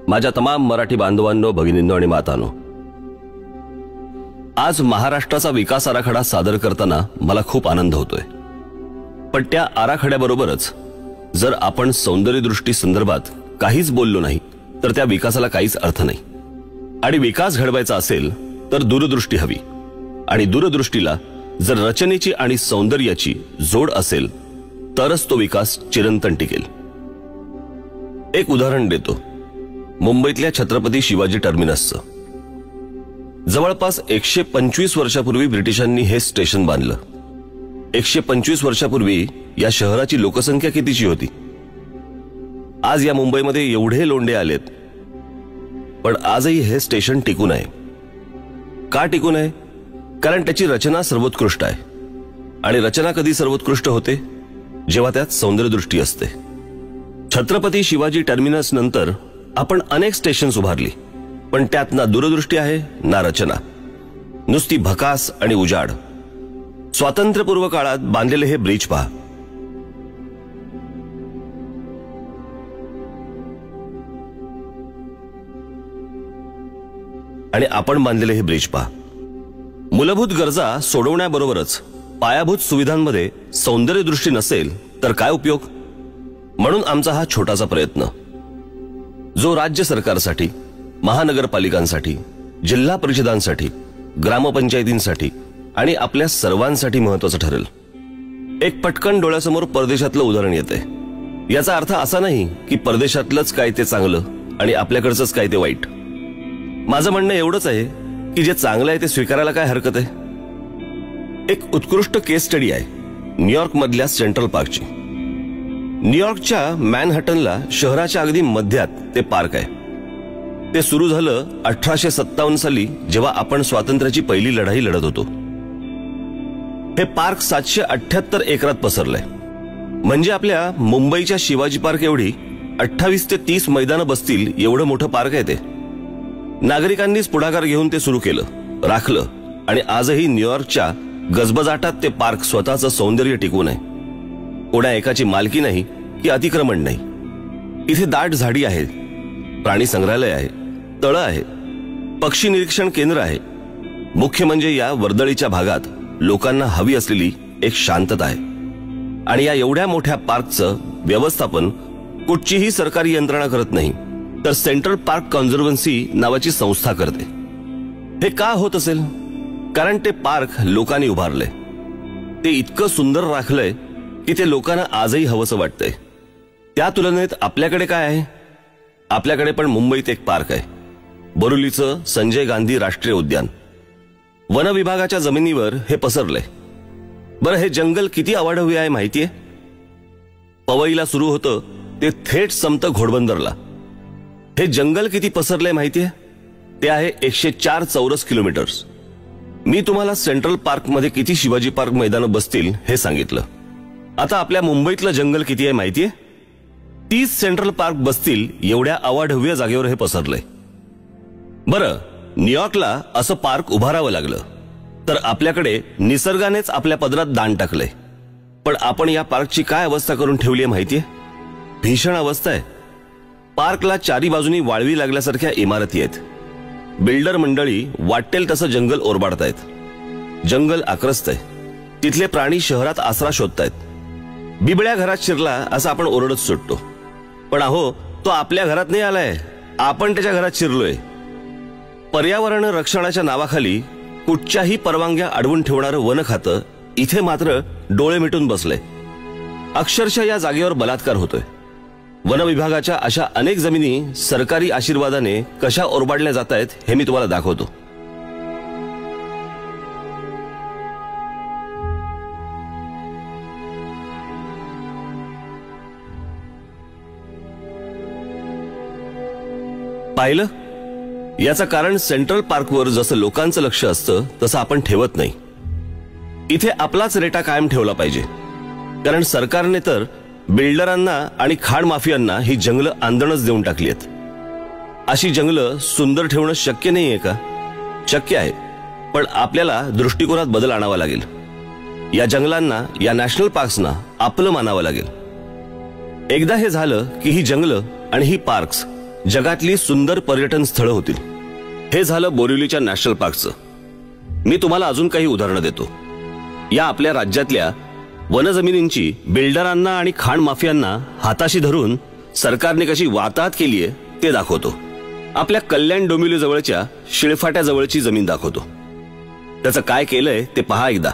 माझ्या तमाम मराठी बांधवांनो, भगिनींनो आणि मातांनो, आज महाराष्ट्राचा विकास आराखडा सादर करताना मला खूप आनंद होतोय। पण त्या आराखड्याबरोबरच जर आपण सौंदर्यदृष्टी संदर्भात काहीच बोललो नाही तर त्या विकासाला काहीच अर्थ नाही। आणि विकास घडवायचा असेल तर दूरदृष्टी हवी, आणि दूरदृष्टीला जर रचनेची आणि सौंदर्याची जोड असेल तरच तो विकास चिरंतन टिकेल। एक उदाहरण देतो, मुंबईतल्या छत्रपती शिवाजी टर्मिनसचं। जवळपास 125 वर्षापूर्वी ब्रिटिशांनी हे स्टेशन बांधलं। 125 वर्षापूर्वी या शहराची लोकसंख्या कितीची होती? आज या मुंबईमध्ये एवढे लोंढे आलेत, पण आजही हे स्टेशन टिकून आहे। का टिकून आहे? कारण त्याची रचना सर्वोत्कृष्ट आहे, आणि रचना कधी सर्वोत्कृष्ट होते? जेव्हा त्यात सौंदर्यदृष्टी असते। छत्रपती शिवाजी टर्मिनस नंतर आपण अनेक स्टेशन्स उभारली, पण त्यात ना दूरदृष्टी आहे ना रचना, नुसती भकास आणि उजाड। स्वातंत्र्यपूर्व काळात बांधलेले हे ब्रिज पहा, आणि आपण बांधलेले हे ब्रिज पहा। मूलभूत गरजा सोडवण्याबरोबरच पायाभूत सुविधांमध्ये सौंदर्यदृष्टी नसेल तर काय उपयोग? म्हणून आमचा हा छोटासा प्रयत्न, जो राज्य सरकारसाठी, महानगरपालिकांसाठी, जिल्हा परिषदांसाठी, ग्रामपंचायतींसाठी आणि आपल्या सर्वांसाठी महत्त्वाचं ठरेल। एक पटकन डोळ्यासमोर परदेशातलं उदाहरण येते। याचा अर्थ असा नाही की परदेशातलंच काय ते चांगलं आणि आपल्याकडचंच काय ते वाईट। माझं म्हणणं एवढंच आहे की जे चांगलं आहे ते स्वीकारायला काय हरकत आहे। एक उत्कृष्ट केस स्टडी आहे न्यूयॉर्क मधल्या सेंट्रल पार्कची। न्यूयॉर्कच्या मॅनहॅटनला शहराच्या अगदी मध्यात ते पार्क आहे। ते सुरू झालं 1857 साली, जेव्हा आपण स्वातंत्र्याची पहिली लढाई लढत होतो। हे पार्क 778 एकरात पसरलंय, म्हणजे आपल्या मुंबईच्या शिवाजी पार्क एवढी 28 ते 30 मैदानं बसतील एवढं मोठं पार्क आहे ते। नागरिकांनीच पुढाकार घेऊन ते सुरू केलं, राखलं, आणि आजही न्यूयॉर्कच्या गजबजाटात ते पार्क स्वतःचं सौंदर्य टिकवून आहे। कोणा एकाची मालकी नाही की अतिक्रमण नाही। इथे दाट झाडी आहे, प्राणी संग्रहालय आहे, तळं आहे, पक्षी निरीक्षण केंद्र आहे। मुख्य म्हणजे या वर्दळीच्या भागात लोकांना हवी असलेली एक शांतता आहे, आणि या एवढ्या मोठ्या पार्कचं व्यवस्थापन कुठचीही सरकारी यंत्रणा करत नाही, तर सेंट्रल पार्क कन्झर्वन्सी नावाची संस्था करते। हे का होत असेल? कारण ते पार्क लोकांनी उभारले, ते इतकं सुंदर राखलंय की ते लोकांना आजही हवंसं वाटतंय। त्या तुलनेत आपल्याकडे काय आहे? आपल्याकडे पण मुंबईत एक पार्क आहे, बोरिवलीचं संजय गांधी राष्ट्रीय उद्यान। वन विभागाच्या जमिनीवर हे पसरलंय। बरं, हे जंगल किती अवाढव्य आहे माहितीये? पवईला सुरू होतं ते थेट संपतं घोडबंदरला। हे जंगल किती पसरलंय माहितीये? ते आहे 104 चौरस किलोमीटर्स। मी तुम्हाला सेंट्रल पार्क मध्ये किती शिवाजी पार्क मैदानं बसतील हे सांगितलं। आता आपल्या मुंबईतलं जंगल किती आहे माहितीये? 30 सेंट्रल पार्क बसतील एवढ्या अवाढव्य जागेवर हे पसरलंय। बरं, न्यूयॉर्कला असं पार्क उभारावं लागलं, तर आपल्याकडे निसर्गानेच आपल्या पदरात दान टाकलंय। पण आपण या पार्कची काय अवस्था करून ठेवली आहे माहितीये? भीषण अवस्था आहे। पार्कला चारी बाजूनी वाळवी लागल्यासारख्या इमारती आहेत। बिल्डर मंडळी वाटेल तसं जंगल ओरबाडतायत। जंगल आक्रस्त आहे, तिथले प्राणी शहरात आसरा शोधतायत। बिबळ्या घरात शिरला असं आपण ओरडत सुटतो, पण अहो, तो आपल्या घरात नाही आलाय, आपण त्याच्या घरात शिरलोय। पर्यावरण रक्षणाच्या नावाखाली कुठच्याही परवानग्या अडवून ठेवणारं वन खातं इथे मात्र डोळे मिटून बसलंय। अक्षरशः या जागेवर बलात्कार होतोय। वन विभागाच्या अशा अनेक जमिनी सरकारी आशीर्वादाने कशा ओरबाडल्या जात आहेत हे मी तुम्हाला दाखवतो। पाहिलं? याचं कारण सेंट्रल पार्कवर जसं लोकांचं लक्ष असतं तसं आपण ठेवत नाही। इथे आपलाच रेटा कायम ठेवला पाहिजे, कारण सरकारने तर बिल्डरांना आणि खाण माफियांना ही जंगलं आंदणच देऊन टाकली आहेत। अशी जंगलं सुंदर ठेवणं शक्य नाहीये का? शक्य आहे, पण आपल्याला दृष्टिकोनात बदल आणावा लागेल। या जंगलांना, या नॅशनल पार्क्सना आपलं मानावं लागेल। एकदा हे झालं की ही जंगलं आणि ही पार्क्स जगातली सुंदर पर्यटन स्थळं होतील. हे झालं बोरिवलीच्या नॅशनल पार्कचं. मी तुम्हाला अजून काही उदाहरणं देतो. या आपल्या राज्यातल्या वनजमिनींची बिल्डरांना आणि खाण माफियांना हाताशी धरून सरकारने कशी वाताहत केली आहे ते दाखवतो. आपल्या कल्याण डोंबिवली जवळच्या शिळफाट्या जवळची जमीन दाखवतो. त्याचं काय केलंय ते पहा एकदा.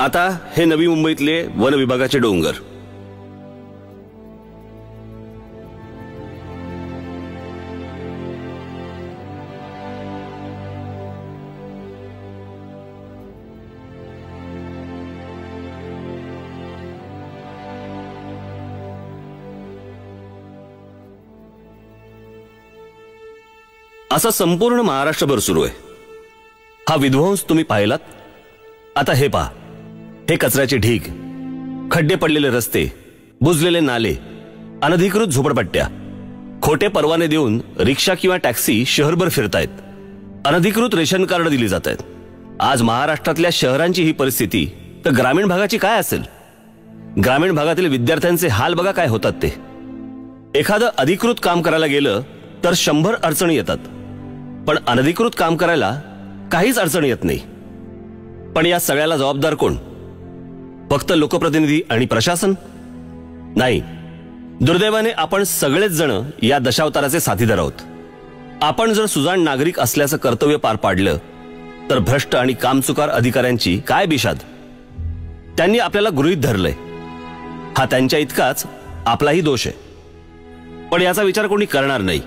आता हे नवी मुंबईतले वन विभागाचे डोंगर. असं संपूर्ण महाराष्ट्रभर सुरू आहे. हा विध्वंस तुम्ही पाहिलात. आता हे पहा. हे कचऱ्याचे ढीग, खड्डे पडलेले रस्ते, बुजलेले नाले, अनधिकृत झोपडपट्ट्या, खोटे परवाने देऊन रिक्षा किंवा टॅक्सी शहरभर फिरतायत, अनधिकृत रेशन कार्ड दिली जात आहेत. आज महाराष्ट्रातल्या शहरांची ही परिस्थिती तर ग्रामीण भागाची काय असेल? ग्रामीण भागातील विद्यार्थ्यांचे हाल बघा काय होतात ते. एखादं अधिकृत काम करायला गेलं तर 100 अडचणी येतात, पण अनधिकृत काम करायला काहीच अडचण येत नाही. पण या सगळ्याला जबाबदार कोण? फक्त लोकप्रतिनिधी आणि प्रशासन? नाही. दुर्दैवाने आपण सगळेच जण या दशावताराचे साथीदार आहोत. आपण जर सुजाण नागरिक असल्याचं कर्तव्य पार पाडलं तर भ्रष्ट आणि कामचुकार अधिकाऱ्यांची काय बिशाद. त्यांनी आपल्याला गृहीत धरलंय. हा त्यांच्या इतकाच आपलाही दोष आहे. पण याचा विचार कोणी करणार नाही,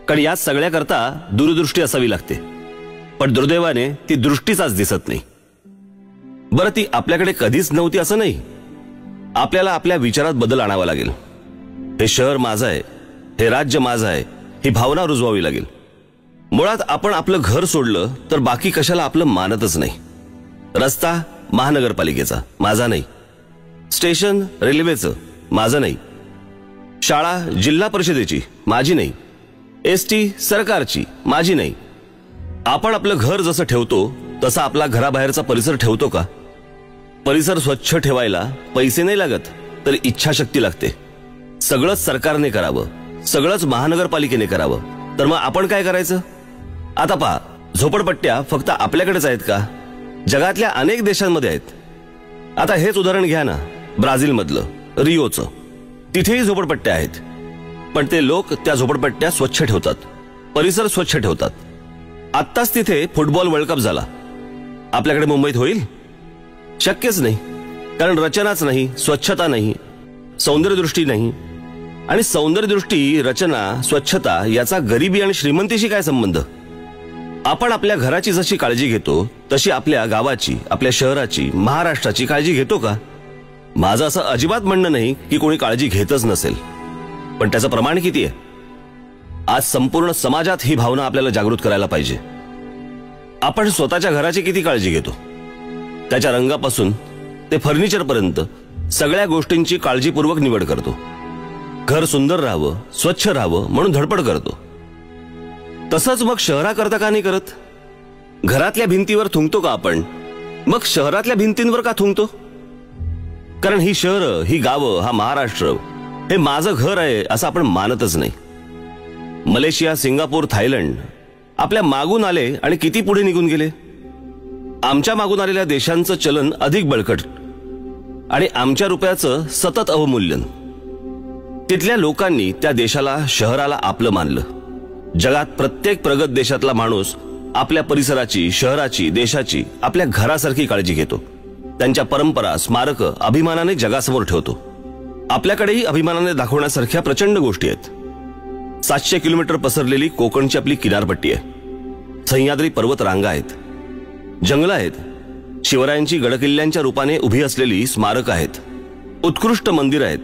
कारण या सगळ्याकरता दूरदृष्टी असावी लागते. पण दुर्दैवाने ती दृष्टीच आज दिसत नाही. बरं, ती आपल्याकडे कधीच नव्हती असं नाही. आपल्याला आपल्या विचारात बदल आणावा लागेल. हे शहर माझं आहे, हे राज्य माझं आहे, ही भावना रुजवावी लागेल. मुळात आपण आपलं घर सोडलं तर बाकी कशाला आपलं मानतच नाही. रस्ता महानगरपालिकेचा, माझा नाही. स्टेशन रेल्वेचं, माझं नाही. शाळा जिल्हा परिषदेची, माझी नाही. एसटी सरकारची, माझी नाही. आपण आपलं घर जसं ठेवतो तसा आपला घराबाहेरचा परिसर ठेवतो का? परिसर स्वच्छ ठेवायला पैसे नाही लागत, तर इच्छाशक्ती लागते. सगळंच सरकारने करावं, सगळंच महानगरपालिकेने करावं, तर मग आपण काय करायचं? आता पहा, झोपडपट्ट्या फक्त आपल्याकडेच आहेत का? जगातल्या अनेक देशांमध्ये आहेत. आता हेच उदाहरण घ्या ना, ब्राझीलमधलं, रिओचं. तिथेही झोपडपट्ट्या आहेत, पण ते लोक त्या झोपडपट्ट्या स्वच्छ ठेवतात, परिसर स्वच्छ ठेवतात. आत्ताच तिथे फुटबॉल वर्ल्ड कप झाला. आपल्याकडे मुंबईत होईल? शक्यच नाही, कारण रचनाच नाही, स्वच्छता नाही, सौंदर्यदृष्टी नाही. आणि सौंदर्यदृष्टी, रचना, स्वच्छता याचा गरिबी आणि श्रीमंतीशी काय संबंध? आपण आपल्या घराची जशी काळजी घेतो तशी आपल्या गावाची, आपल्या शहराची, महाराष्ट्राची काळजी घेतो का? माझं असं अजिबात म्हणणं नाही की कोणी काळजी घेतच नसेल, पण त्याचं प्रमाण किती आहे? आज संपूर्ण समाजात ही भावना आपल्याला जागृत करायला पाहिजे. आपण स्वतःच्या घराची किती काळजी घेतो? त्याच्या रंगापासून ते फर्निचरपर्यंत सगळ्या गोष्टींची काळजीपूर्वक निवड करतो. घर सुंदर राहावं, स्वच्छ राहावं म्हणून धडपड करतो. तसंच मग शहराकरता का नाही करत? घरातल्या भिंतीवर थुंकतो का आपण? मग शहरातल्या भिंतींवर का थुंकतो? कारण ही शहरं, ही गावं, हा महाराष्ट्र हे माझं घर आहे असं आपण मानतच नाही. मलेशिया, सिंगापूर, थायलंड आपल्या मागून आले आणि किती पुढे निघून गेले. आमच्या मागून आलेल्या देशांचं चलन अधिक बळकट आणि आमच्या रुपयाचं सतत अवमूल्यन. तिथल्या लोकांनी त्या देशाला, शहराला आपलं मानलं. जगात प्रत्येक प्रगत देशातला माणूस आपल्या परिसराची, शहराची, देशाची आपल्या घरासारखी काळजी घेतो. त्यांच्या परंपरा, स्मारक अभिमानाने जगासमोर ठेवतो. आपल्याकडेही अभिमानाने दाखवण्यासारख्या प्रचंड गोष्टी आहेत. 700 किलोमीटर पसरलेली कोकणची आपली किनारपट्टी आहे. सह्याद्री पर्वत रांगा आहेत, जंगलं आहेत, शिवरायांची गडकिल्ल्यांच्या रूपाने उभी असलेली स्मारक आहेत, उत्कृष्ट मंदिर आहेत.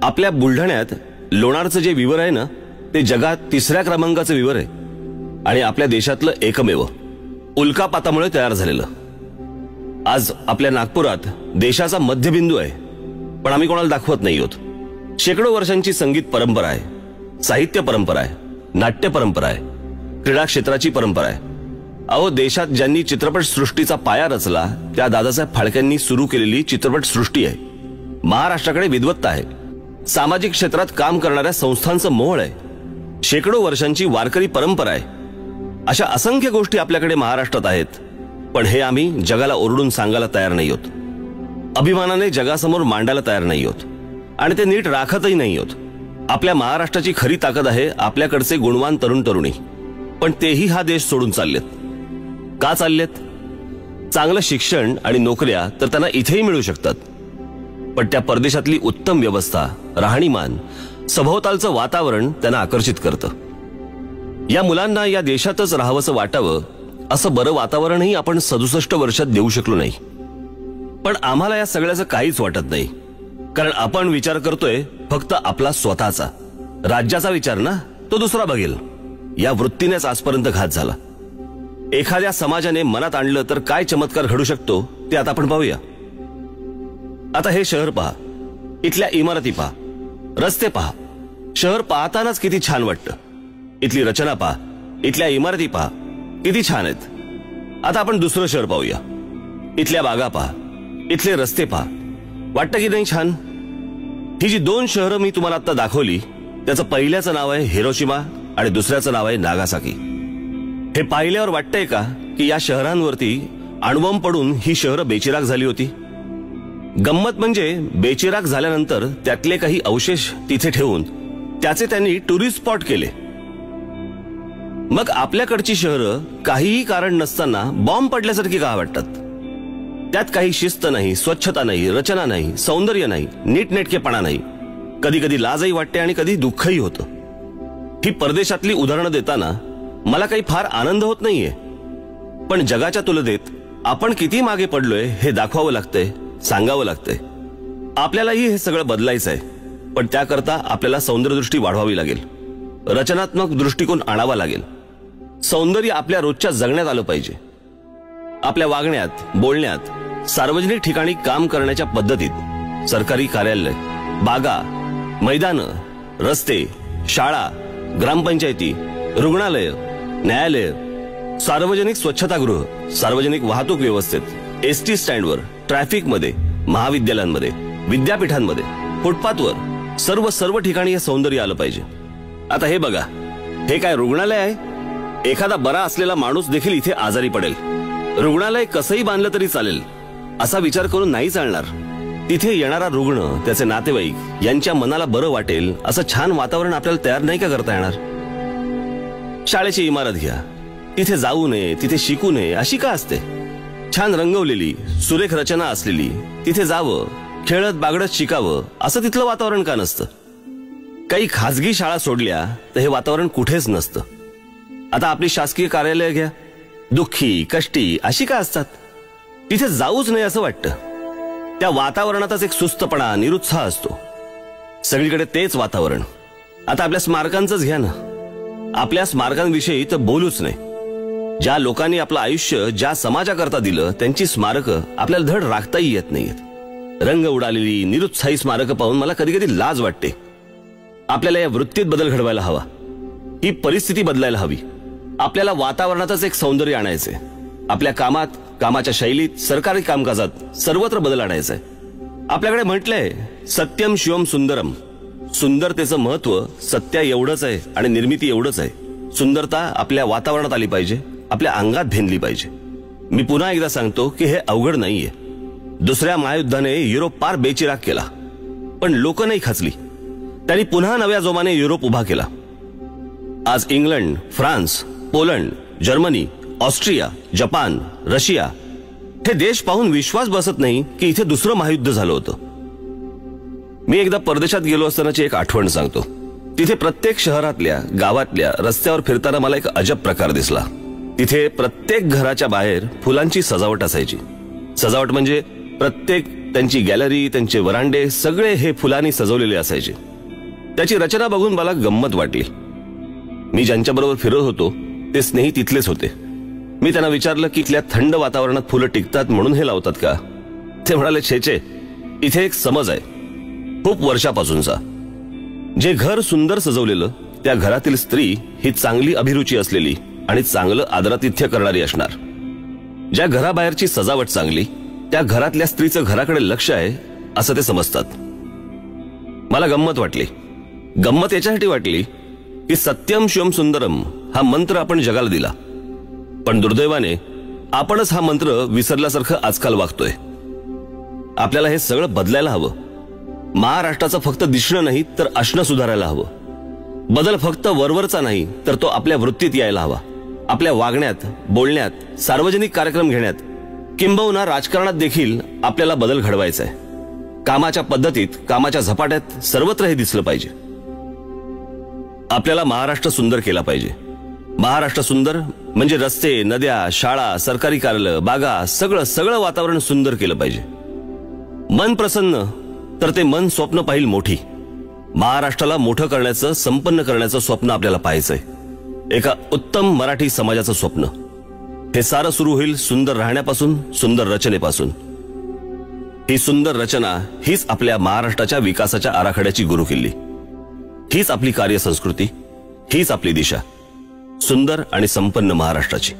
आपल्या बुलढाण्यात लोणारचं जे विवर आहे ना, ते जगात 3ऱ्या क्रमांकाचं विवर आहे आणि आपल्या देशातलं एकमेव, उल्कापातामुळे तयार झालेलं. आज आपल्या नागपुरात देशाचा मध्यबिंदू आहे. पण आम्ही कोणाला दाखवत नाही आहोत. शेकडो वर्षांची संगीत परंपरा आहे, साहित्य परंपरा आहे, नाट्य परंपरा आहे, क्रीडा क्षेत्राची परंपरा आहे. अहो, देशात ज्यांनी चित्रपट सृष्टीचा पाया रचला त्या दादासाहेब फाळक्यांनी सुरू केलेली चित्रपट सृष्टी आहे. महाराष्ट्राकडे विद्वत्ता आहे, सामाजिक क्षेत्रात काम करणाऱ्या संस्थांचं मोह आहे, शेकडो वर्षांची वारकरी परंपरा आहे. अशा असंख्य गोष्टी आपल्याकडे महाराष्ट्रात आहेत, पण हे आम्ही जगाला ओरडून सांगायला तयार नाही आहोत, अभिमानाने जगासमोर मांडायला तयार नाही आहोत आणि ते नीट राखतही नाही आहोत. आपल्या महाराष्ट्राची खरी ताकद आहे आपल्याकडचे गुणवान तरुण तरुणी, पण तेही हा देश सोडून चाललेत. का चाललेत? चांगलं शिक्षण आणि नोकऱ्या तर त्यांना इथेही मिळू शकतात, पण त्या परदेशातली उत्तम व्यवस्था, राहणीमान, सभोवतालचं वातावरण त्यांना आकर्षित करतं. या मुलांना या देशातच राहावंसं वाटावं असं बरं वातावरणही आपण 67 वर्षात देऊ शकलो नाही. पण आम्हाला या सगळ्याचं काहीच वाटत नाही, कारण आपण विचार करतोय फक्त आपला स्वतःचा. राज्याचा विचार ना, तो दुसरा बघेल, या वृत्तीनेच आजपर्यंत घात झाला. एखाद्या समाजाने मनात आणलं तर काय चमत्कार घडू शकतो ते आता आपण पाहूया. आता हे शहर पहा, इथल्या इमारती पहा, रस्ते पहा. शहर पाहतानाच किती छान वाटतं. इथली रचना पहा, इथल्या इमारती पहा, किती छान आहेत. आता आपण दुसरं शहर पाहूया. इथल्या बागा पहा, इथले रस्ते पहा, वाटतं की नाही छान? ही जी 2 शहरं मी तुम्हाला आता दाखवली, त्याचं पहिल्याचं नाव आहे हिरोशिमा आणि दुसऱ्याचं नाव आहे नागासाकी. हे पाहिल्यावर वाटतंय का की या शहरांवरती अणुबॉम्ब पडून ही शहरं बेचिराग झाली होती? गंमत म्हणजे बेचिराग झाल्यानंतर त्यातले काही अवशेष तिथे ठेवून त्याचे त्यांनी टुरिस्ट स्पॉट केले. मग आपल्याकडची शहरं काहीही कारण नसताना बॉम्ब पडल्यासारखी का वाटतात? त्यात काही शिस्त नाही, स्वच्छता नाही, रचना नाही, सौंदर्य नाही, नीटनेटकेपणा नाही. कधी कधी लाजही वाटते आणि कधी दुःखही होतं. ही परदेशातली उदाहरणं देताना मला काही फार आनंद होत नाहीये, पण जगाच्या तुलनेत आपण किती मागे पडलोय हे दाखवावं लागतंय, सांगावं लागतंय. आपल्यालाही हे सगळं बदलायचं आहे, पण त्याकरता आपल्याला सौंदर्यदृष्टी वाढवावी लागेल, रचनात्मक दृष्टिकोन आणावा लागेल. सौंदर्य आपल्या रोजच्या जगण्यात आलं पाहिजे. आपल्या वागण्यात, बोलण्यात, सार्वजनिक ठिकाणी काम करण्याच्या पद्धतीत, सरकारी कार्यालय, बागा, मैदानं, रस्ते, शाळा, ग्रामपंचायती, रुग्णालय, न्यायालय, सार्वजनिक स्वच्छतागृह, सार्वजनिक वाहतूक व्यवस्थेत, एसटी स्टँडवर, ट्रॅफिकमध्ये, महाविद्यालयांमध्ये, विद्यापीठांमध्ये, फुटपाथवर, सर्व ठिकाणी हे सौंदर्य आलं पाहिजे. आता हे बघा, हे काय रुग्णालय आहे? एखादा बरा असलेला माणूस देखील इथे आजारी पडेल. रुग्णालय कसंही बांधलं तरी चालेल असा विचार करून नाही चालणार. तिथे येणारा रुग्ण, त्याचे नातेवाईक यांच्या मनाला बरं वाटेल असं छान वातावरण आपल्याला तयार नाही का करता येणार? शाळेची इमारत घ्या, तिथे जाऊ नये, तिथे शिकू नये अशी का असते? छान रंगवलेली, सुरेख रचना असलेली, तिथे जावं, खेळत बागडत शिकावं असं तिथलं वातावरण का नसतं? काही खाजगी शाळा सोडल्या तर हे वातावरण कुठेच नसतं. आता आपली शासकीय कार्यालय घ्या, दुःखी, कष्टी अशी का असतात? तिथे जाऊच नये असं वाटतं. त्या वातावरणातच एक सुस्तपणा, निरुत्साह असतो. सगळीकडे तेच वातावरण. आता आपल्या स्मारकांचंच घ्या ना. आपल्या स्मारकांविषयी तर बोलूच नाही. ज्या लोकांनी आपलं आयुष्य ज्या समाजाकरता दिलं त्यांची स्मारकं आपल्याला धड राखताही येत नाहीयेत. रंग उडालेली, निरुत्साही स्मारकं पाहून मला कधी कधी लाज वाटते. आपल्याला या वृत्तीत बदल घडवायला हवा. ही परिस्थिती बदलायला हवी. आपल्याला वातावरणातच एक सौंदर्य आणायचंय. आपल्या कामात, कामाच्या शैलीत, सरकारी कामकाजात सर्वत्र बदल आणायचाय. आपल्याकडे म्हटलंय सत्यम शिवम सुंदरम. सुंदरतेचं महत्व सत्य एवढंच आहे आणि निर्मिती एवढंच आहे. सुंदरता आपल्या वातावरणात आली पाहिजे, आपल्या अंगात भेनली पाहिजे. मी पुन्हा एकदा सांगतो की हे अवघड नाहीये. दुसऱ्या महायुद्धाने युरोप पार बेचिराग केला, पण लोक नाही खचली. त्यांनी पुन्हा नव्या जोमाने युरोप उभा केला. आज England, France, Poland, Germany, Austria, Japan, Russia हे देश पाहून विश्वास बसत नाही की इथे दुसरं महायुद्ध झालं होतं. मी एकदा परदेशात गेलो असतानाची एक आठवण सांगतो. तिथे प्रत्येक शहरातल्या, गावातल्या रस्त्यावर फिरताना मला एक अजब प्रकार दिसला. तिथे प्रत्येक घराच्या बाहेर फुलांची सजावट असायची. सजावट म्हणजे प्रत्येक त्यांची गॅलरी, त्यांचे वरांडे सगळे हे फुलांनी सजवलेले असायचे. त्याची रचना बघून मला गंमत वाटली. मी ज्यांच्याबरोबर फिरत होतो ते स्नेही तिथलेच होते. मी त्यांना विचारलं की इथल्या थंड वातावरणात फुलं टिकतात म्हणून हे लावतात का? ते म्हणाले, छे, इथे एक समज आहे. खूप वर्षापासूनचा. जे घर सुंदर सजवलेलं, त्या घरातील स्त्री ही चांगली अभिरुची असलेली आणि चांगलं आदरातिथ्य करणारी असणार. ज्या घराबाहेरची सजावट चांगली, त्या घरातल्या स्त्रीचं घराकडे लक्ष आहे असं ते समजतात. मला गंमत वाटली. गंमत याच्यासाठी वाटली की सत्यम शिवम सुंदरम हा मंत्र आपण जगाला दिला, पण दुर्दैवाने आपणच हा मंत्र विसरल्यासारखं आजकाल वागतोय. आपल्याला हे सगळं बदलायला हवं. महाराष्ट्राचं फक्त दिसणं नाही तर असणं सुधारायला हवं. बदल फक्त वरवरचा नाही तर तो आपल्या वृत्तीत यायला हवा. आपल्या वागण्यात, बोलण्यात, सार्वजनिक कार्यक्रम घेण्यात, किंबहुना राजकारणात देखील आपल्याला बदल घडवायचा आहे. कामाच्या पद्धतीत, कामाच्या झपाट्यात, सर्वत्र हे दिसलं पाहिजे. आपल्याला महाराष्ट्र सुंदर केला पाहिजे. महाराष्ट्र सुंदर म्हणजे रस्ते, नद्या, शाळा, सरकारी कार्यालय, बागा, सगळं वातावरण सुंदर केलं पाहिजे. मन प्रसन्न तर ते मन स्वप्न पाहिल मोठी. महाराष्ट्राला मोठं करण्याचं, संपन्न करण्याचं स्वप्न आपल्याला पाहायचंय. एका उत्तम मराठी समाजाचं स्वप्न. हे सारं सुरू होईल सुंदर राहण्यापासून, सुंदर रचनेपासून. ही सुंदर रचना हीच आपल्या महाराष्ट्राच्या विकासाच्या आराखड्याची गुरुकिल्ली. हीच आपली कार्यसंस्कृती, हीच आपली दिशा. सुंदर आणि संपन्न महाराष्ट्राची.